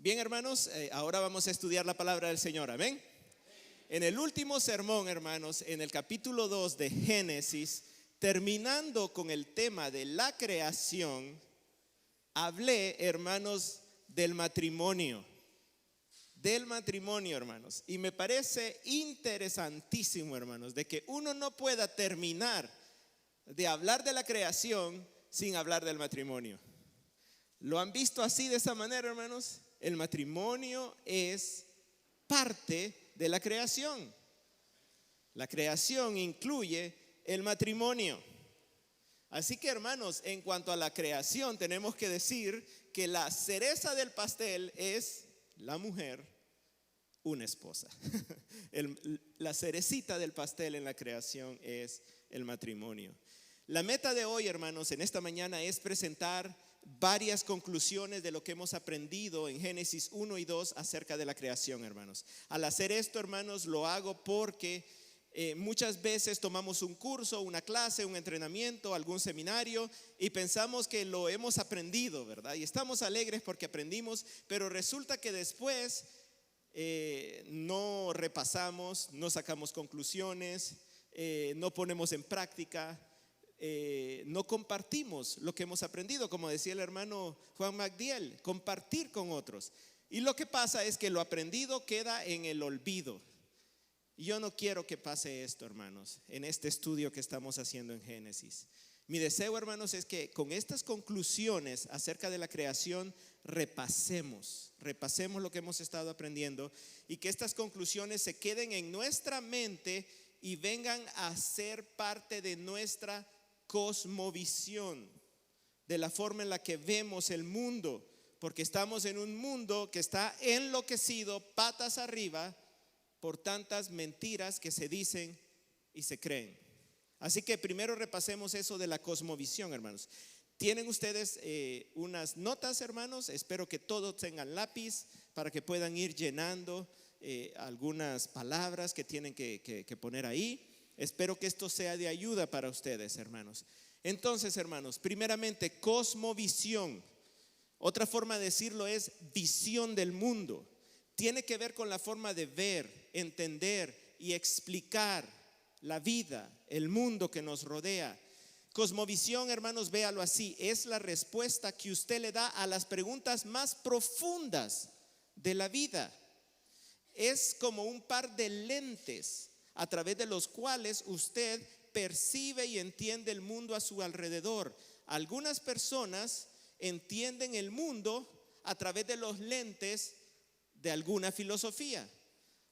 Bien, hermanos, ahora vamos a estudiar la palabra del Señor, amén. En el último sermón, hermanos, en el capítulo 2 de Génesis, terminando con el tema de la creación, hablé, hermanos, del matrimonio, hermanos. Y me parece interesantísimo, hermanos, de que uno no pueda terminar de hablar de la creación sin hablar del matrimonio. ¿Lo han visto así, de esa manera, hermanos? El matrimonio es parte de la creación. La creación incluye el matrimonio. Así que, hermanos, en cuanto a la creación, tenemos que decir que la cereza del pastel es la mujer, una esposa. La cerecita del pastel en la creación es el matrimonio. La meta de hoy, hermanos, en esta mañana es presentar varias conclusiones de lo que hemos aprendido en Génesis 1 y 2 acerca de la creación, hermanos. Al hacer esto, hermanos, lo hago porque muchas veces tomamos un curso, una clase, un entrenamiento, algún seminario y pensamos que lo hemos aprendido, ¿verdad? Y estamos alegres porque aprendimos, pero resulta que después no repasamos, no sacamos conclusiones, no ponemos en práctica. No compartimos lo que hemos aprendido, como decía el hermano Juan Magdiel, compartir con otros. Y lo que pasa es que lo aprendido queda en el olvido. Y yo no quiero que pase esto, hermanos, en este estudio que estamos haciendo en Génesis. Mi deseo, hermanos, es que con estas conclusiones acerca de la creación repasemos lo que hemos estado aprendiendo y que estas conclusiones se queden en nuestra mente y vengan a ser parte de nuestra cosmovisión, de la forma en la que vemos el mundo, porque estamos en un mundo que está enloquecido patas arriba por tantas mentiras que se dicen y se creen. Así que primero repasemos eso de la cosmovisión, hermanos. ¿Tienen ustedes unas notas, hermanos? Espero que todos tengan lápiz para que puedan ir llenando algunas palabras que tienen que poner ahí. Espero que esto sea de ayuda para ustedes, hermanos. Entonces, hermanos, primeramente, cosmovisión. Otra forma de decirlo es visión del mundo. Tiene que ver con la forma de ver, entender y explicar la vida, el mundo que nos rodea. Cosmovisión, hermanos, véalo así, es la respuesta que usted le da a las preguntas más profundas de la vida. Es como un par de lentes a través de los cuales usted percibe y entiende el mundo a su alrededor. Algunas personas entienden el mundo a través de los lentes de alguna filosofía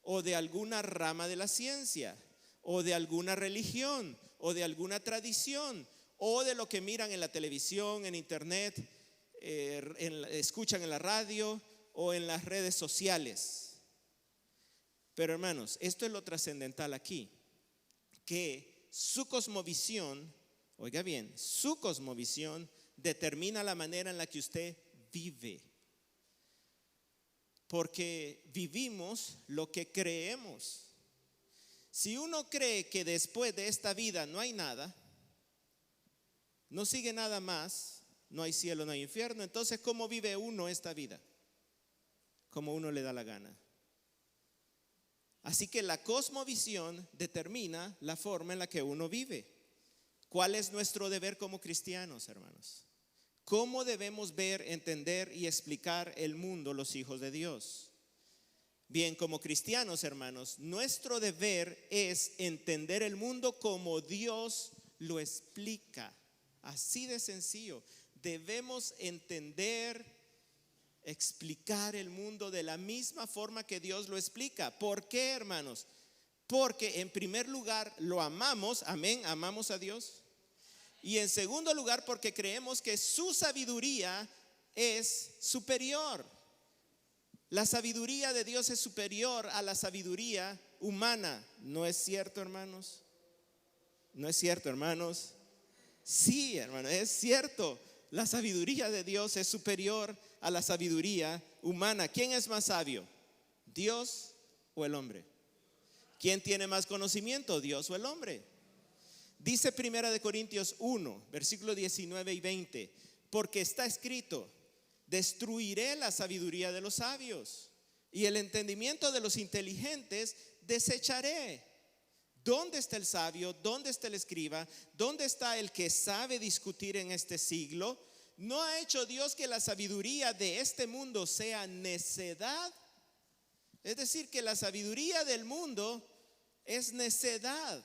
o de alguna rama de la ciencia o de alguna religión o de alguna tradición o de lo que miran en la televisión, en internet, escuchan en la radio o en las redes sociales. Pero, hermanos, esto es lo trascendental aquí, que su cosmovisión, oiga bien, su cosmovisión determina la manera en la que usted vive. Porque vivimos lo que creemos. Si uno cree que después de esta vida no hay nada, no sigue nada más, no hay cielo, no hay infierno, entonces ¿cómo vive uno esta vida? Como uno le da la gana. Así que la cosmovisión determina la forma en la que uno vive. ¿Cuál es nuestro deber como cristianos, hermanos? ¿Cómo debemos ver, entender y explicar el mundo los hijos de Dios? Bien, como cristianos, hermanos, nuestro deber es entender el mundo como Dios lo explica. Así de sencillo. Debemos entender, explicar el mundo de la misma forma que Dios lo explica. ¿Por qué, hermanos? Porque en primer lugar lo amamos, amén, amamos a Dios. Y en segundo lugar porque creemos que su sabiduría es superior. La sabiduría de Dios es superior a la sabiduría humana. ¿No es cierto, hermanos? ¿No es cierto, hermanos? Sí, hermanos, es cierto. La sabiduría de Dios es superior a la sabiduría humana. ¿Quién es más sabio? ¿Dios o el hombre? ¿Quién tiene más conocimiento? ¿Dios o el hombre? Dice 1 Corintios 1, versículos 19 y 20, porque está escrito: Destruiré la sabiduría de los sabios y el entendimiento de los inteligentes desecharé. ¿Dónde está el sabio? ¿Dónde está el escriba? ¿Dónde está el que sabe discutir en este siglo? ¿No ha hecho Dios que la sabiduría de este mundo sea necedad? Es decir, que la sabiduría del mundo es necedad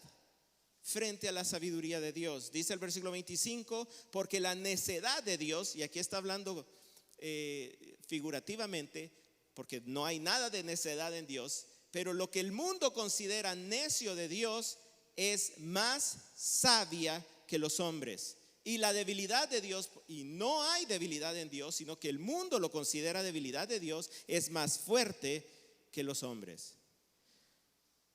frente a la sabiduría de Dios. Dice el versículo 25, porque la necedad de Dios, y aquí está hablando figurativamente, porque no hay nada de necedad en Dios, pero lo que el mundo considera necio de Dios es más sabia que los hombres. Y la debilidad de Dios, y no hay debilidad en Dios, sino que el mundo lo considera debilidad de Dios, es más fuerte que los hombres.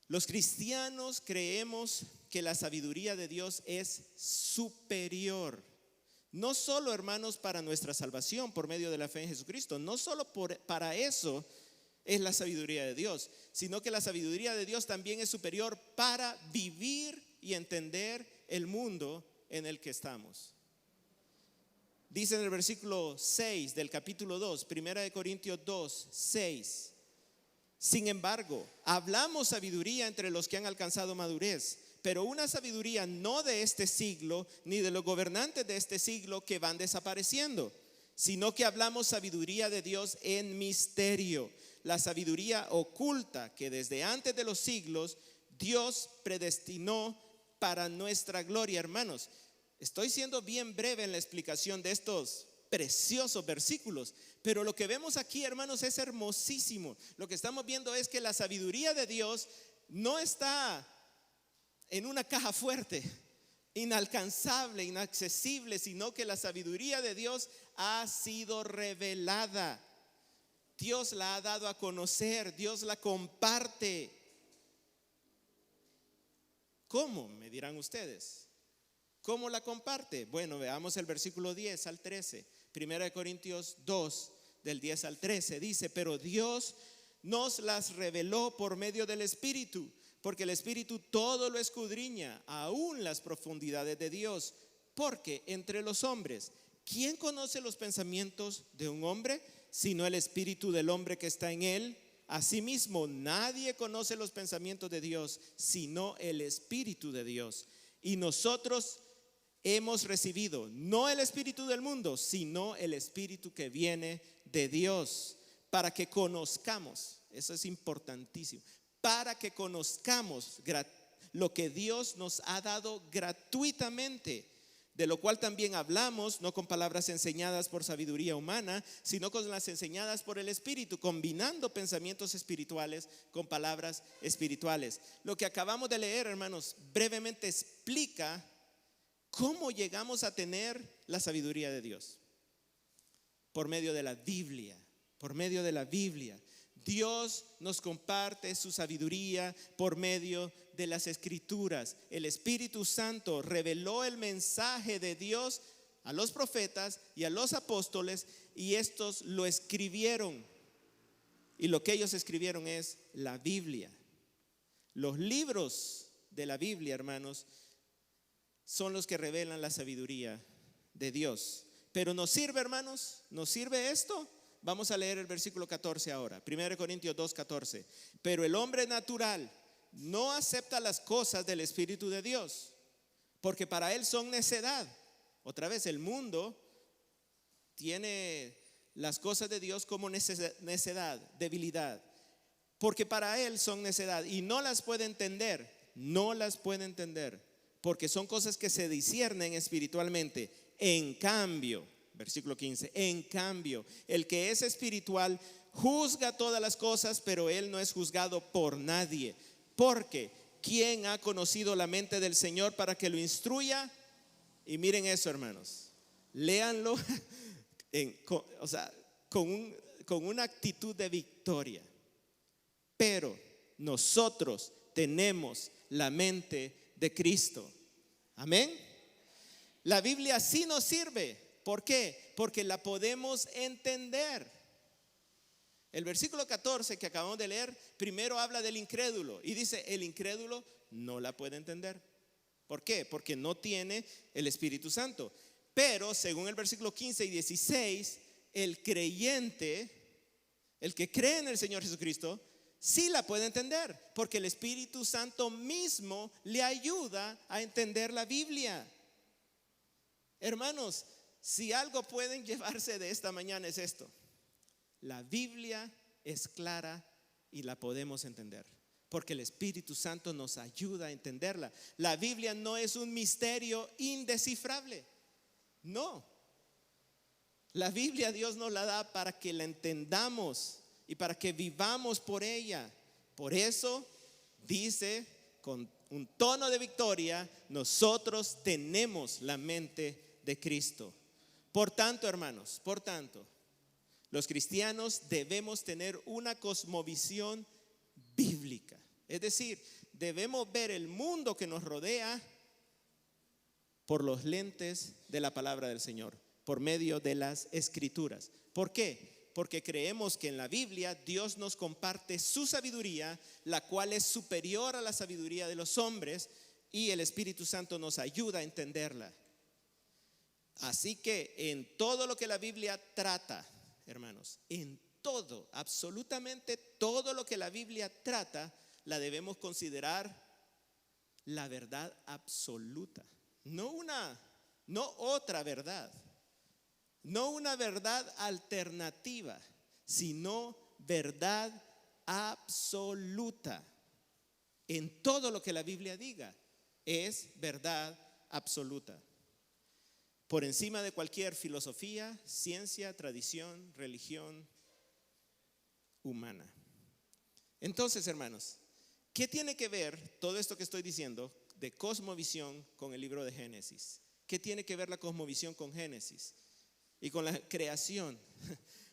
Los cristianos creemos que la sabiduría de Dios es superior. No solo, hermanos, para nuestra salvación por medio de la fe en Jesucristo, no solo para eso es la sabiduría de Dios, sino que la sabiduría de Dios también es superior para vivir y entender el mundo en el que estamos. Dice en el versículo 6 del capítulo 2, Primera de Corintios 2, 6. Sin embargo, hablamos sabiduría entre los que han alcanzado madurez, pero una sabiduría no de este siglo, ni de los gobernantes de este siglo que van desapareciendo, sino que hablamos sabiduría de Dios en misterio, la sabiduría oculta que desde antes de los siglos Dios predestinó para nuestra gloria. Hermanos, estoy siendo bien breve en la explicación de estos preciosos versículos, pero lo que vemos aquí, hermanos, es hermosísimo. Lo que estamos viendo es que la sabiduría de Dios no está en una caja fuerte, inalcanzable, inaccesible, sino que la sabiduría de Dios ha sido revelada. Dios la ha dado a conocer, Dios la comparte. ¿Cómo? Me dirán ustedes. ¿Cómo la comparte? Bueno, veamos el versículo 10 al 13. Primera de Corintios 2, del 10 al 13. Dice, pero Dios nos las reveló por medio del Espíritu, porque el Espíritu todo lo escudriña, aún las profundidades de Dios. Porque entre los hombres, ¿quién conoce los pensamientos de un hombre, sino el espíritu del hombre que está en él? Asimismo, nadie conoce los pensamientos de Dios, sino el Espíritu de Dios. Y nosotros hemos recibido no el espíritu del mundo, sino el Espíritu que viene de Dios, para que conozcamos, eso es importantísimo, para que conozcamos lo que Dios nos ha dado gratuitamente, de lo cual también hablamos, no con palabras enseñadas por sabiduría humana, sino con las enseñadas por el Espíritu, combinando pensamientos espirituales con palabras espirituales. Lo que acabamos de leer, hermanos, brevemente explica cómo llegamos a tener la sabiduría de Dios. Por medio de la Biblia, por medio de la Biblia. Dios nos comparte su sabiduría por medio de las Escrituras. El Espíritu Santo reveló el mensaje de Dios a los profetas y a los apóstoles, y estos lo escribieron. Y lo que ellos escribieron es la Biblia. Los libros de la Biblia, hermanos, son los que revelan la sabiduría de Dios. Pero ¿nos sirve, hermanos? ¿Nos sirve esto? Vamos a leer el versículo 14 ahora, 1 Corintios 2, 14. Pero el hombre natural no acepta las cosas del Espíritu de Dios, porque para él son necedad. Otra vez, el mundo tiene las cosas de Dios como necedad, debilidad, porque para él son necedad y no las puede entender, porque son cosas que se disciernen espiritualmente. En cambio, versículo 15, en cambio, el que es espiritual juzga todas las cosas, pero él no es juzgado por nadie. Porque ¿quién ha conocido la mente del Señor para que lo instruya? Y miren eso, hermanos, léanlo con una actitud de victoria. Pero nosotros tenemos la mente de Cristo. Amén. La Biblia sí nos sirve. ¿Por qué? Porque la podemos entender. El versículo 14 que acabamos de leer primero habla del incrédulo y dice, el incrédulo no la puede entender. ¿Por qué? Porque no tiene el Espíritu Santo. Pero según el versículo 15 y 16, el creyente, el que cree en el Señor Jesucristo, sí la puede entender, porque el Espíritu Santo mismo le ayuda a entender la Biblia. Hermanos, si algo pueden llevarse de esta mañana es esto: la Biblia es clara y la podemos entender, porque el Espíritu Santo nos ayuda a entenderla. La Biblia no es un misterio indescifrable, no. La Biblia Dios nos la da para que la entendamos y para que vivamos por ella. Por eso dice con un tono de victoria: nosotros tenemos la mente de Cristo. Por tanto, hermanos, los cristianos debemos tener una cosmovisión bíblica. Es decir, debemos ver el mundo que nos rodea por los lentes de la palabra del Señor, por medio de las Escrituras. ¿Por qué? Porque creemos que en la Biblia Dios nos comparte su sabiduría, la cual es superior a la sabiduría de los hombres, y el Espíritu Santo nos ayuda a entenderla. Así que en todo lo que la Biblia trata, hermanos, en todo, absolutamente todo lo que la Biblia trata, la debemos considerar la verdad absoluta, no otra verdad, no una verdad alternativa, sino verdad absoluta. En todo lo que la Biblia diga es verdad absoluta, por encima de cualquier filosofía, ciencia, tradición, religión humana. Entonces, hermanos, ¿qué tiene que ver todo esto que estoy diciendo de cosmovisión con el libro de Génesis? ¿Qué tiene que ver la cosmovisión con Génesis y con la creación?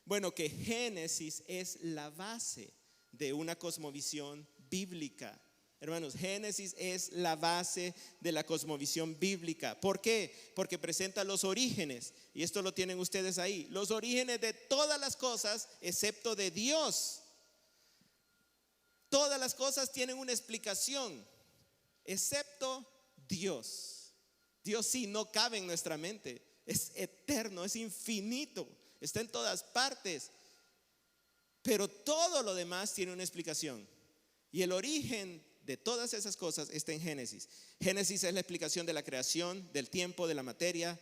Bueno, que Génesis es la base de una cosmovisión bíblica. Hermanos, Génesis es la base de la cosmovisión bíblica. ¿Por qué? Porque presenta los orígenes, y esto lo tienen ustedes ahí, los orígenes de todas las cosas excepto de Dios. Todas las cosas tienen una explicación, excepto Dios. Dios sí no cabe en nuestra mente, es eterno, es infinito, está en todas partes, pero todo lo demás tiene una explicación. Y el origen de todas esas cosas está en Génesis. Génesis es la explicación de la creación, del tiempo, de la materia,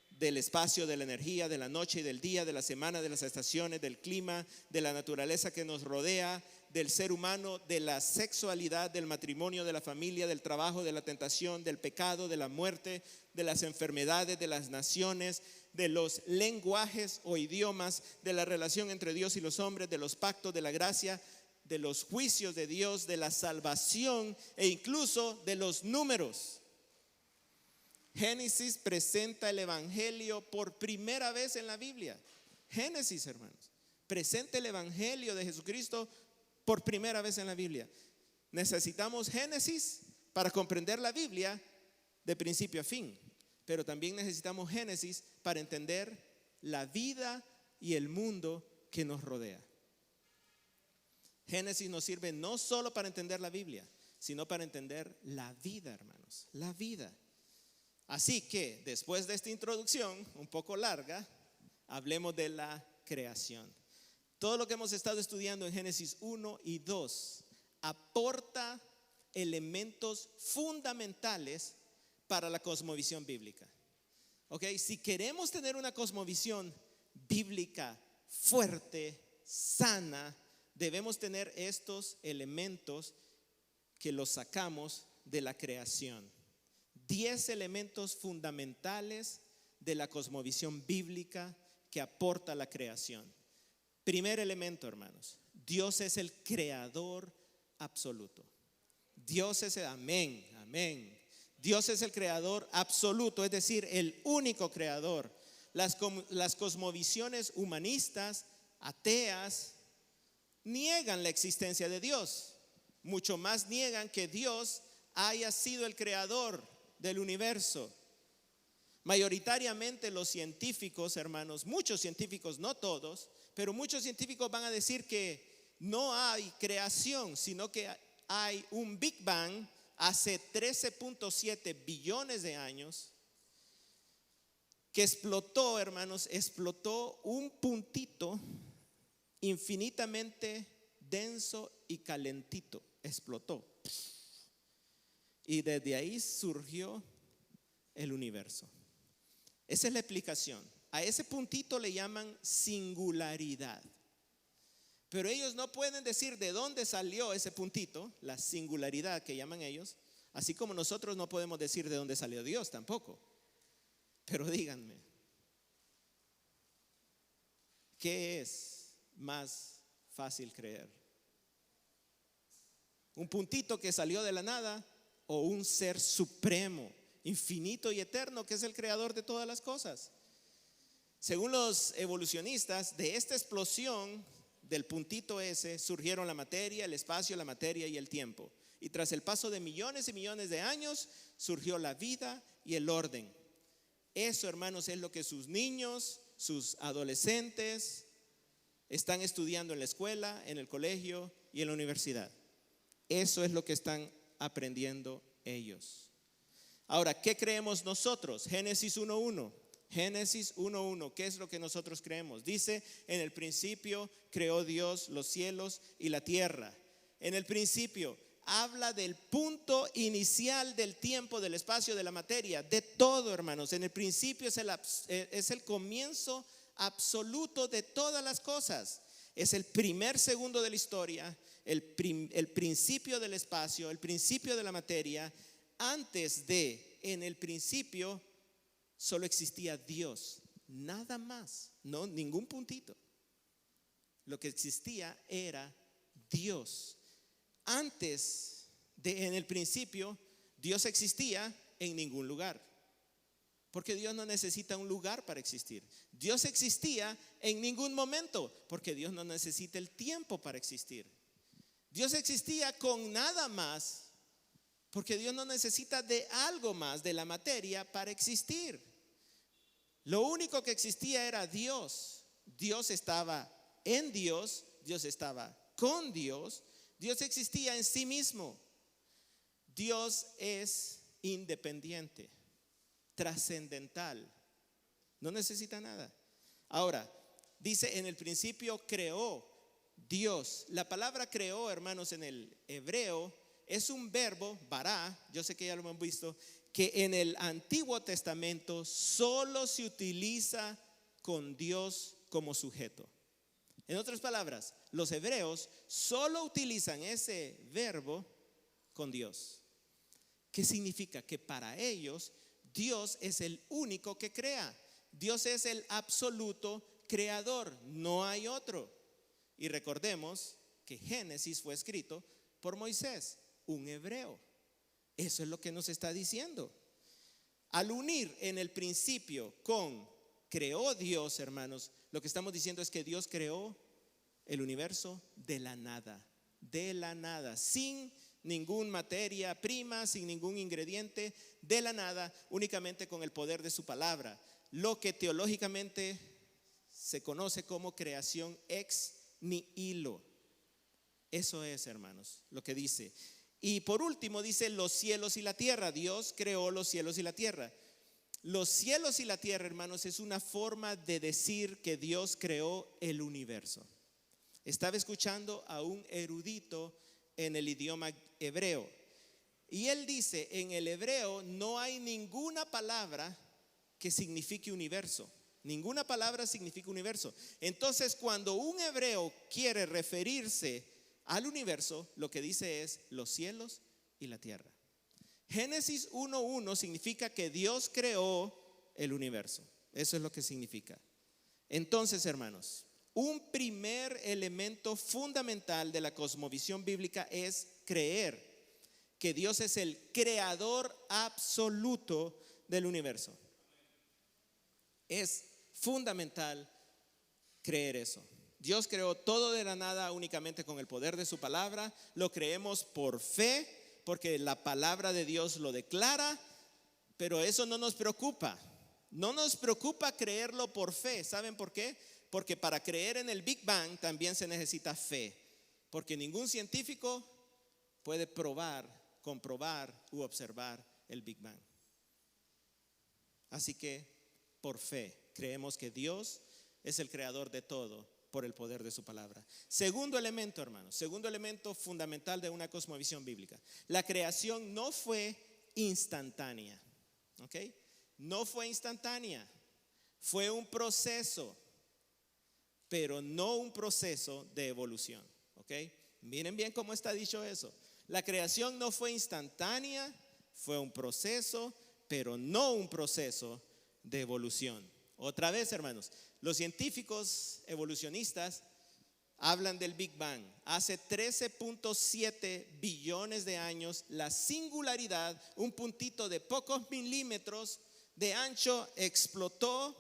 del espacio, de la energía, de la noche y del día, de la semana, de las estaciones, del clima, de la naturaleza que nos rodea, del ser humano, de la sexualidad, del matrimonio, de la familia, del trabajo, de la tentación, del pecado, de la muerte, de las enfermedades, de las naciones, de los lenguajes o idiomas, de la relación entre Dios y los hombres, de los pactos, de la gracia, de los juicios de Dios, de la salvación e incluso de los números. Génesis presenta el evangelio por primera vez en la Biblia. Génesis, hermanos, presenta el evangelio de Jesucristo por primera vez en la Biblia. Necesitamos Génesis para comprender la Biblia de principio a fin, pero también necesitamos Génesis para entender la vida y el mundo que nos rodea. Génesis nos sirve no solo para entender la Biblia, sino para entender la vida, hermanos, la vida. Así que después de esta introducción un poco larga, hablemos de la creación. Todo lo que hemos estado estudiando en Génesis 1 y 2 aporta elementos fundamentales para la cosmovisión bíblica. Si queremos tener una cosmovisión bíblica fuerte, sana, debemos tener estos elementos que los sacamos de la creación. 10 elementos fundamentales de la cosmovisión bíblica que aporta la creación. Primer elemento, hermanos: Dios es el creador absoluto. Dios es amén. Dios es el creador absoluto, es decir, el único creador. Las cosmovisiones humanistas, ateas, niegan la existencia de Dios. Mucho más niegan que Dios haya sido el creador del universo. Mayoritariamente los científicos, hermanos, muchos científicos, no todos, pero muchos científicos van a decir que no hay creación, sino que hay un Big Bang hace 13.7 billones de años, que explotó, hermanos, explotó un puntito infinitamente denso y calentito. Explotó. Y desde ahí surgió el universo. Esa es la explicación. A ese puntito le llaman singularidad. Pero ellos no pueden decir de dónde salió ese puntito, la singularidad que llaman ellos, así como nosotros no podemos decir de dónde salió Dios tampoco. Pero díganme, ¿qué es más fácil creer? ¿Un puntito que salió de la nada o un ser supremo, infinito y eterno que es el creador de todas las cosas? Según los evolucionistas, de esta explosión del puntito ese surgieron la materia, el espacio, la materia y el tiempo. Y tras el paso de millones y millones de años surgió la vida y el orden. Eso, hermanos, es lo que sus niños, sus adolescentes están estudiando en la escuela, en el colegio y en la universidad. Eso es lo que están aprendiendo ellos. Ahora, ¿qué creemos nosotros? Génesis 1:1. Génesis 1:1, ¿qué es lo que nosotros creemos? Dice, en el principio creó Dios los cielos y la tierra. En el principio habla del punto inicial del tiempo, del espacio, de la materia, de todo, hermanos. En el principio es el comienzo absoluto de todas las cosas. Es el primer segundo de la historia, el principio del espacio, el principio de la materia. En el principio solo existía Dios, nada más, no, ningún puntito. Lo que existía era Dios. En el principio, Dios existía en ningún lugar, porque Dios no necesita un lugar para existir. Dios existía en ningún momento, porque Dios no necesita el tiempo para existir. Dios existía con nada más, porque Dios no necesita de algo más de la materia para existir. Lo único que existía era Dios. Dios estaba en Dios, Dios estaba con Dios, Dios existía en sí mismo. Dios es independiente, trascendental, no necesita nada. Ahora, dice, en el principio creó Dios. La palabra creó, hermanos, en el hebreo es un verbo, bará, yo sé que ya lo hemos visto, que en el Antiguo Testamento solo se utiliza con Dios como sujeto. En otras palabras, los hebreos solo utilizan ese verbo con Dios. ¿Qué significa? Que para ellos Dios es el único que crea. Dios es el absoluto creador, no hay otro. Y recordemos que Génesis fue escrito por Moisés, un hebreo. Eso es lo que nos está diciendo. Al unir en el principio con creó Dios, hermanos, lo que estamos diciendo es que Dios creó el universo de la nada, sin ninguna materia prima, sin ningún ingrediente, de la nada, únicamente con el poder de su palabra, lo que teológicamente se conoce como creación ex nihilo. Eso es, hermanos, lo que dice. Y por último dice los cielos y la tierra. Dios creó los cielos y la tierra. Los cielos y la tierra, hermanos, es una forma de decir que Dios creó el universo. Estaba escuchando a un erudito en el idioma hebreo y él dice, en el hebreo no hay ninguna palabra que signifique universo. Ninguna palabra significa universo. Entonces, cuando un hebreo quiere referirse al universo, lo que dice es los cielos y la tierra. Génesis 1:1 significa que Dios creó el universo. Eso es lo que significa. Entonces, hermanos, un primer elemento fundamental de la cosmovisión bíblica es creer que Dios es el creador absoluto del universo. Es fundamental creer eso. Dios creó todo de la nada únicamente con el poder de su palabra. Lo creemos por fe, porque la palabra de Dios lo declara, pero eso no nos preocupa. No nos preocupa creerlo por fe. ¿Saben por qué? Porque para creer en el Big Bang también se necesita fe, porque ningún científico puede probar, comprobar u observar el Big Bang. Así que por fe. Creemos que Dios es el creador de todo por el poder de su palabra. Segundo elemento, hermanos, segundo elemento fundamental de una cosmovisión bíblica. La creación no fue instantánea, ¿ok? No fue instantánea, fue un proceso, pero no un proceso de evolución, ¿ok? Miren bien cómo está dicho eso. La creación no fue instantánea, fue un proceso, pero no un proceso de evolución. Otra vez, hermanos, los científicos evolucionistas hablan del Big Bang. Hace 13.7 billones de años, la singularidad, un puntito de pocos milímetros de ancho, explotó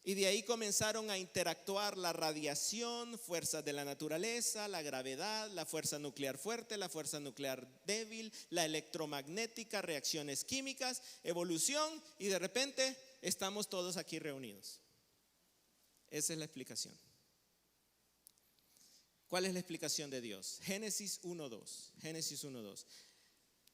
y de ahí comenzaron a interactuar la radiación, fuerzas de la naturaleza, la gravedad, la fuerza nuclear fuerte, la fuerza nuclear débil, la electromagnética, reacciones químicas, evolución, y de repente estamos todos aquí reunidos. Esa es la explicación. ¿Cuál es la explicación de Dios? Génesis 1:2. Génesis 1:2.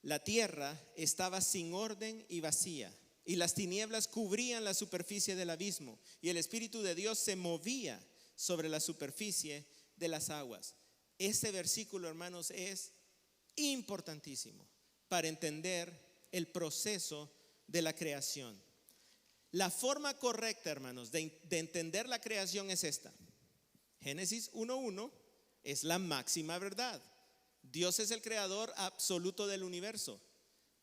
La tierra estaba sin orden y vacía, y las tinieblas cubrían la superficie del abismo, y el Espíritu de Dios se movía sobre la superficie de las aguas. Este versículo, hermanos, es importantísimo para entender el proceso de la creación. La forma correcta, hermanos, de entender la creación es esta. Génesis 1:1 es la máxima verdad. Dios es el creador absoluto del universo.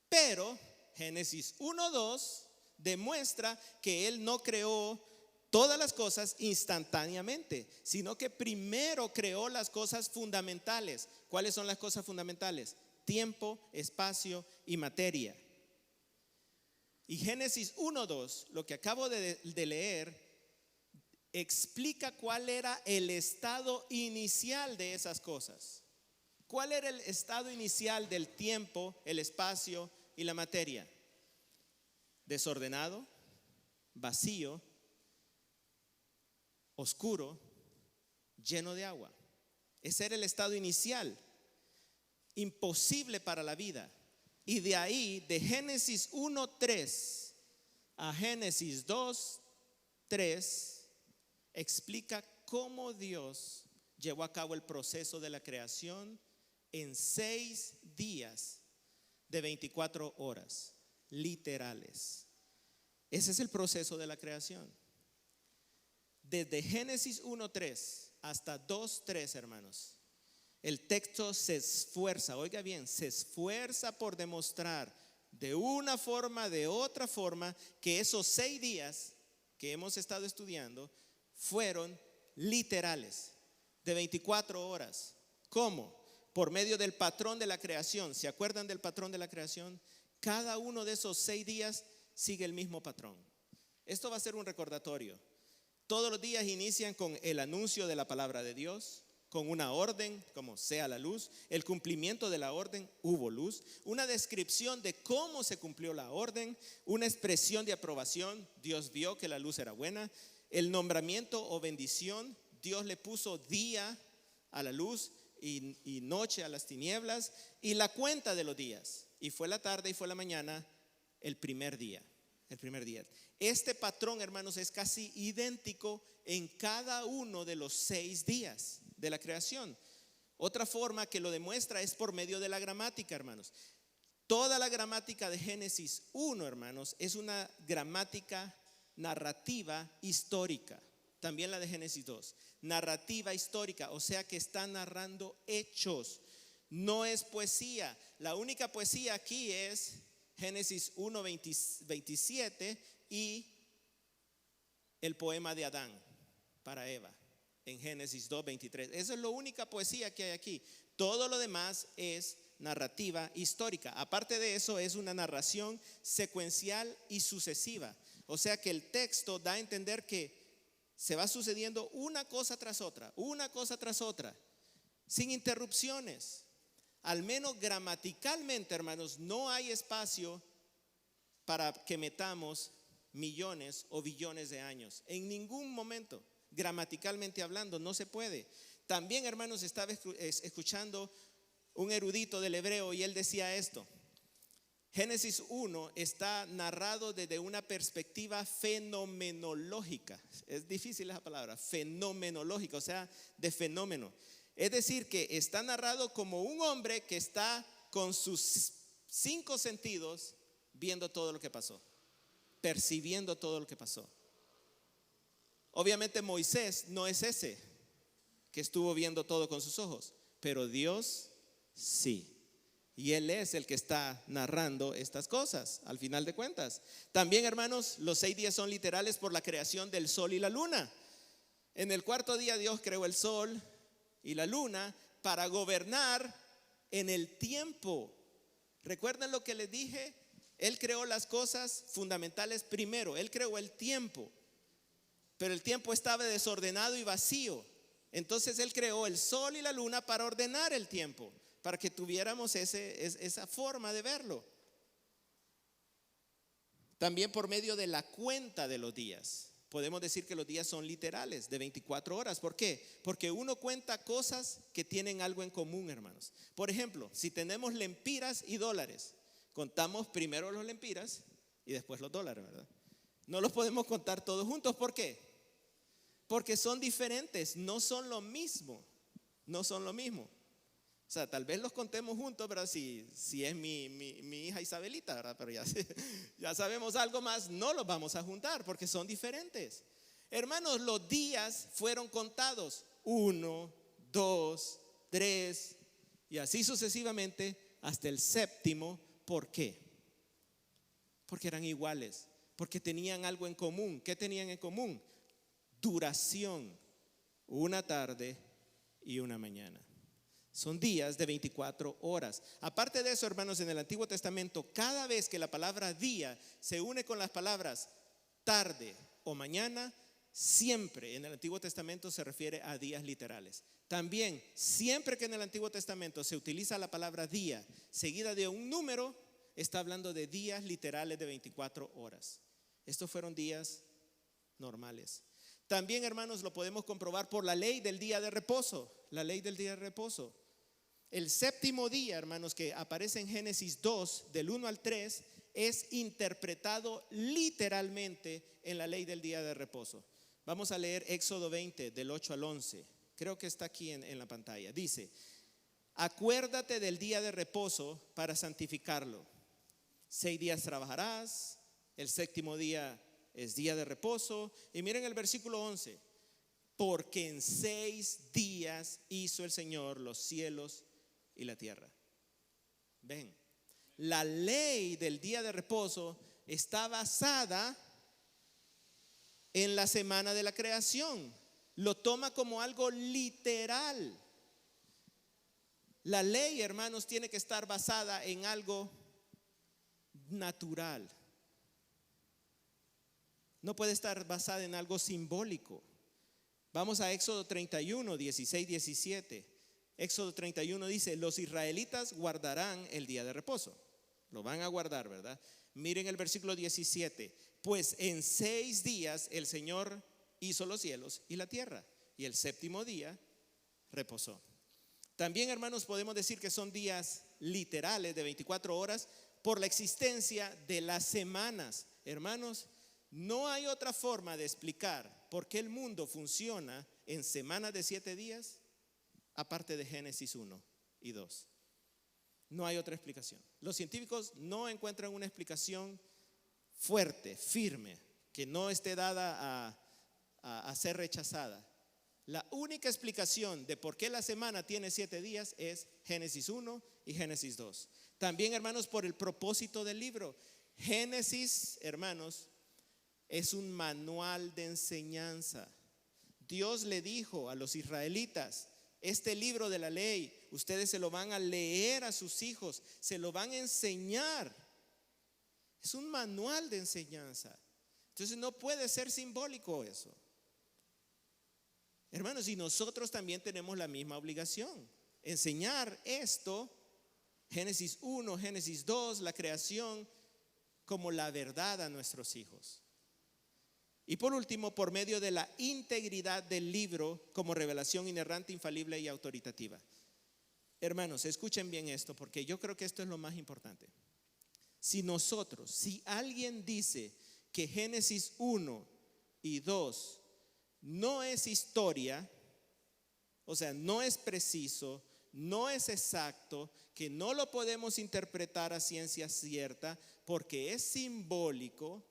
Pero Génesis 1:2 demuestra que Él no creó todas las cosas instantáneamente, sino que primero creó las cosas fundamentales. ¿Cuáles son las cosas fundamentales? Tiempo, espacio y materia. Y Génesis 1:2, lo que acabo de leer, explica cuál era el estado inicial de esas cosas. ¿Cuál era el estado inicial del tiempo, el espacio y la materia? Desordenado, vacío, oscuro, lleno de agua. Ese era el estado inicial, imposible para la vida. Y de ahí, de Génesis 1:3 a Génesis 2:3, explica cómo Dios llevó a cabo el proceso de la creación en 6 días de 24 horas literales. Ese es el proceso de la creación. Desde Génesis 1:3 hasta 2:3, hermanos, el texto se esfuerza, oiga bien, se esfuerza por demostrar de una forma, de otra forma, que esos 6 días que hemos estado estudiando fueron literales, de 24 horas. ¿Cómo? Por medio del patrón de la creación. ¿Se acuerdan del patrón de la creación? Cada uno de esos 6 días sigue el mismo patrón. Esto va a ser un recordatorio. Todos los días inician con el anuncio de la palabra de Dios, con una orden, como sea la luz, el cumplimiento de la orden, hubo luz, una descripción de cómo se cumplió la orden, una expresión de aprobación, Dios vio que la luz era buena, el nombramiento o bendición, Dios le puso día a la luz y noche a las tinieblas, y la cuenta de los días, y fue la tarde y fue la mañana, el primer día. Este patrón, hermanos, es casi idéntico en cada uno de los 6 días de la creación. Otra forma que lo demuestra es por medio de la gramática, hermanos. Toda la gramática de Génesis 1, hermanos, es una gramática narrativa histórica. También la de Génesis 2, narrativa histórica, o sea que está narrando hechos, no es poesía. La única poesía aquí es Génesis 1:27 y el poema de Adán para Eva en Génesis 2:23. Esa es la única poesía que hay aquí. Todo lo demás es narrativa histórica. Aparte de eso, es una narración secuencial y sucesiva. O sea que el texto da a entender que se va sucediendo una cosa tras otra, sin interrupciones. Al menos gramaticalmente, hermanos, no hay espacio para que metamos millones o billones de años. En ningún momento, gramaticalmente hablando, no se puede. También, hermanos, estaba escuchando un erudito del hebreo y él decía esto: Génesis 1 está narrado desde una perspectiva fenomenológica. Es difícil esa palabra, fenomenológica, o sea, de fenómeno. Es decir, que está narrado como un hombre que está con sus 5 sentidos viendo todo lo que pasó, percibiendo todo lo que pasó. Obviamente Moisés no es ese que estuvo viendo todo con sus ojos, pero Dios sí. Y Él es el que está narrando estas cosas, al final de cuentas. También, hermanos, los 6 días son literales por la creación del sol y la luna. En el 4º día Dios creó el sol y la luna para gobernar en el tiempo. ¿Recuerdan lo que les dije? Él creó las cosas fundamentales primero. Él creó el tiempo, pero el tiempo estaba desordenado y vacío. Entonces Él creó el sol y la luna para ordenar el tiempo, para que tuviéramos esa forma de verlo. También por medio de la cuenta de los días. Podemos decir que los días son literales, de 24 horas. ¿Por qué? Porque uno cuenta cosas que tienen algo en común, hermanos. Por ejemplo, si tenemos lempiras y dólares, contamos primero los lempiras y después los dólares, ¿verdad? No los podemos contar todos juntos. ¿Por qué? Porque son diferentes, no son lo mismo. No son lo mismo. O sea, tal vez los contemos juntos, ¿verdad? Si es mi hija Isabelita, ¿verdad? Pero ya sabemos algo más, no los vamos a juntar porque son diferentes. Hermanos, los días fueron contados 1, 2, 3 y así sucesivamente hasta el 7º. ¿Por qué? Porque eran iguales, porque tenían algo en común. ¿Qué tenían en común? Duración, una tarde y una mañana. Son días de 24 horas. Aparte de eso, hermanos, en el Antiguo Testamento, cada vez que la palabra día se une con las palabras tarde o mañana, siempre en el Antiguo Testamento se refiere a días literales. También, siempre que en el Antiguo Testamento se utiliza la palabra día seguida de un número, está hablando de días literales de 24 horas. Estos fueron días normales. También, hermanos, lo podemos comprobar por la ley del día de reposo. La ley del día de reposo. El 7º día, hermanos, que aparece en Génesis 2, del 1 al 3, es interpretado literalmente en la ley del día de reposo. Vamos a leer Éxodo 20, del 8 al 11. Creo que está aquí en la pantalla. Dice: acuérdate del día de reposo para santificarlo. 6 días trabajarás, el 7º día es día de reposo. Y miren el versículo 11: porque en 6 días hizo el Señor los cielos y la tierra. Ven, la ley del día de reposo está basada en la semana de la creación. Lo toma como algo literal. La ley, hermanos, tiene que estar basada en algo natural. No puede estar basada en algo simbólico. Vamos a Éxodo 31, 16, 17. Éxodo 31 dice: los israelitas guardarán el día de reposo. Lo van a guardar, ¿verdad? Miren el versículo 17. Pues en 6 días el Señor hizo los cielos y la tierra, y el 7º día reposó. También, hermanos, podemos decir que son días literales de 24 horas por la existencia de las semanas. Hermanos, no hay otra forma de explicar por qué el mundo funciona en semanas de 7 días aparte de Génesis 1 y 2. No hay otra explicación. Los científicos no encuentran una explicación fuerte, firme, que no esté dada a ser rechazada. La única explicación de por qué la semana tiene 7 días es Génesis 1 y Génesis 2. También, hermanos, por el propósito del libro. Génesis, hermanos, es un manual de enseñanza. Dios le dijo a los israelitas: este libro de la ley, ustedes se lo van a leer a sus hijos, se lo van a enseñar. Es un manual de enseñanza. Entonces no puede ser simbólico eso. Hermanos, y nosotros también tenemos la misma obligación: enseñar esto, Génesis 1, Génesis 2, la creación, como la verdad a nuestros hijos. Y por último, por medio de la integridad del libro como revelación inerrante, infalible y autoritativa. Hermanos, escuchen bien esto, porque yo creo que esto es lo más importante. Si alguien dice que Génesis 1 y 2 no es historia, o sea, no es preciso, no es exacto, que no lo podemos interpretar a ciencia cierta porque es simbólico,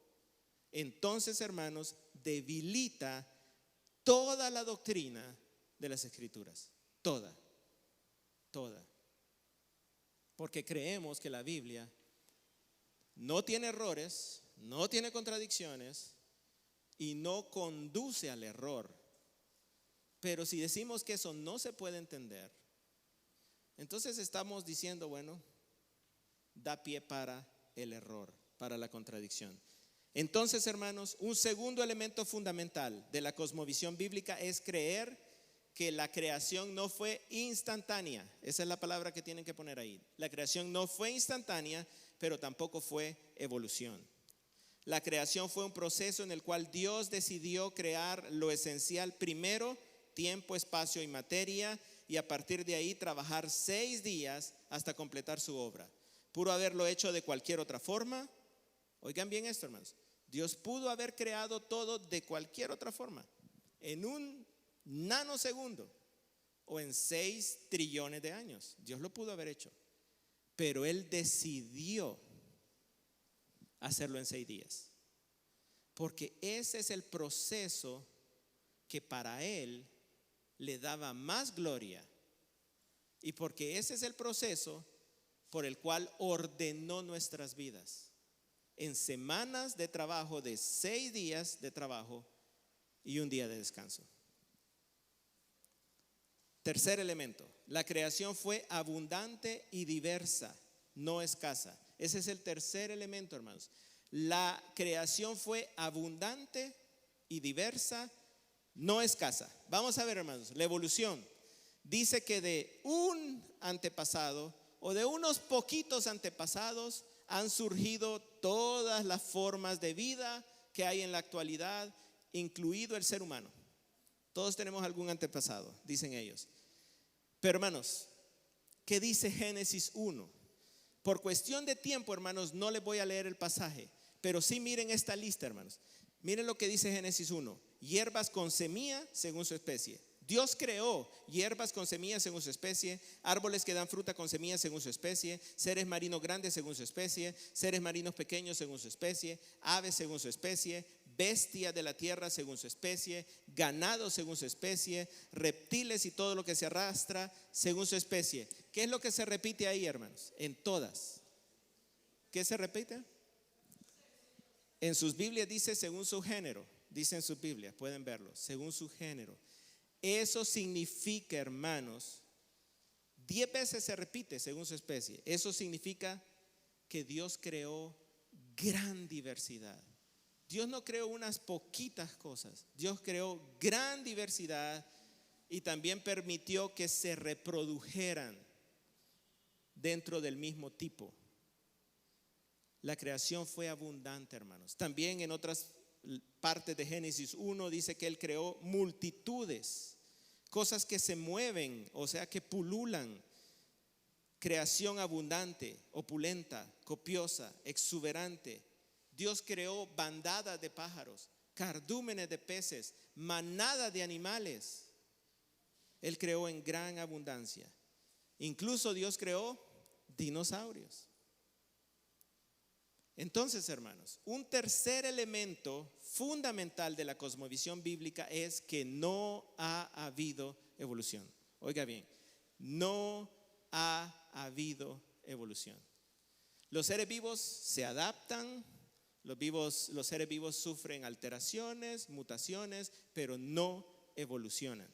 entonces, hermanos, debilita toda la doctrina de las Escrituras. Toda. Porque creemos que la Biblia no tiene errores, no tiene contradicciones y no conduce al error. Pero si decimos que eso no se puede entender, entonces estamos diciendo, bueno, da pie para el error, para la contradicción. Entonces, hermanos, un segundo elemento fundamental de la cosmovisión bíblica es creer que la creación no fue instantánea. Esa es la palabra que tienen que poner ahí. La creación no fue instantánea, pero tampoco fue evolución. La creación fue un proceso en el cual Dios decidió crear lo esencial primero, tiempo, espacio y materia, y a partir de ahí trabajar 6 días hasta completar su obra. ¿Pudo haberlo hecho de cualquier otra forma? Oigan bien esto, hermanos. Dios pudo haber creado todo de cualquier otra forma, en un nanosegundo o en 6 trillones de años. Dios lo pudo haber hecho, pero Él decidió hacerlo en 6 días, porque ese es el proceso que para Él le daba más gloria, y porque ese es el proceso por el cual ordenó nuestras vidas en semanas de trabajo de 6 días de trabajo y un día de descanso. Tercer elemento, la creación fue abundante y diversa, no escasa. Ese es el tercer elemento, hermanos. La creación fue abundante y diversa, no escasa. Vamos a ver, hermanos, la evolución. Dice que de un antepasado o de unos poquitos antepasados han surgido todas las formas de vida que hay en la actualidad, incluido el ser humano. Todos tenemos algún antepasado, dicen ellos. Pero, hermanos, ¿qué dice Génesis 1? Por cuestión de tiempo, hermanos, no les voy a leer el pasaje, pero sí miren esta lista, hermanos. Miren lo que dice Génesis 1: hierbas con semilla según su especie. Dios creó hierbas con semillas según su especie, árboles que dan fruta con semillas según su especie, seres marinos grandes según su especie, seres marinos pequeños según su especie, aves según su especie, bestias de la tierra según su especie, ganado según su especie, reptiles y todo lo que se arrastra según su especie. ¿Qué es lo que se repite ahí, hermanos? En todas. ¿Qué se repite? En sus Biblias dice según su género. Dice en sus Biblias, pueden verlo, según su género. Eso significa, hermanos, 10 veces se repite según su especie. Eso significa que Dios creó gran diversidad. Dios no creó unas poquitas cosas. Dios creó gran diversidad y también permitió que se reprodujeran dentro del mismo tipo. La creación fue abundante, hermanos. También en otras partes de Génesis 1 dice que Él creó multitudes, cosas que se mueven, o sea, que pululan. Creación abundante, opulenta, copiosa, exuberante. Dios creó bandadas de pájaros, cardúmenes de peces, manadas de animales. Él creó en gran abundancia. Incluso Dios creó dinosaurios. Entonces, hermanos, un tercer elemento fundamental de la cosmovisión bíblica es que no ha habido evolución. Oiga bien, no ha habido evolución. Los seres vivos se adaptan, los seres vivos sufren alteraciones, mutaciones, pero no evolucionan.